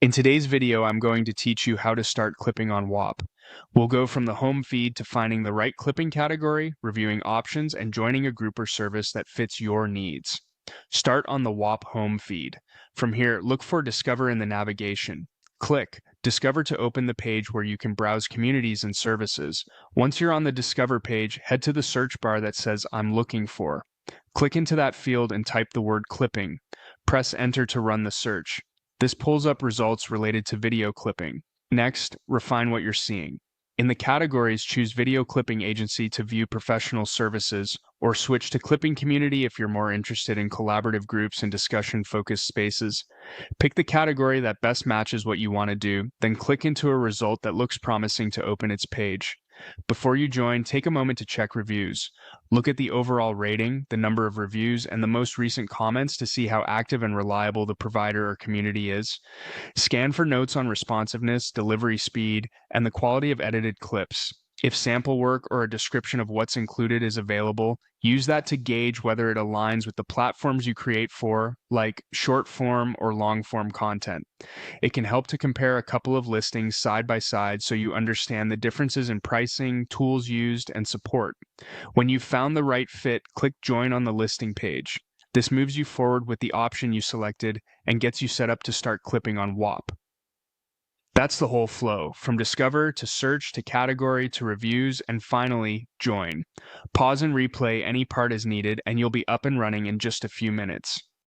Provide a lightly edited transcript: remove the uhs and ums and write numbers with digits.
In today's video, I'm going to teach you how to start clipping on Whop. We'll go from the home feed to finding the right clipping category, reviewing options, and joining a group or service that fits your needs. Start on the Whop home feed. From here, look for Discover in the navigation. Click Discover to open the page where you can browse communities and services. Once you're on the Discover page, head to the search bar that says I'm looking for. Click into that field and type the word clipping. Press Enter to run the search. This pulls up results related to video clipping. Next, refine what you're seeing. In the categories, choose Video Clipping Agency to view professional services, or switch to Clipping Community if you're more interested in collaborative groups and discussion-focused spaces. Pick the category that best matches what you want to do, then click into a result that looks promising to open its page. Before you join, take a moment to check reviews. Look at the overall rating, the number of reviews, and the most recent comments to see how active and reliable the provider or community is. Scan for notes on responsiveness, delivery speed, and the quality of edited clips. If sample work or a description of what's included is available, use that to gauge whether it aligns with the platforms you create for, like short form or long form content. It can help to compare a couple of listings side by side so you understand the differences in pricing, tools used, and support. When you've found the right fit, click Join on the listing page. This moves you forward with the option you selected and gets you set up to start clipping on Whop. That's the whole flow, from Discover to Search to Category to Reviews and finally, Join. Pause and replay any part as needed and you'll be up and running in just a few minutes.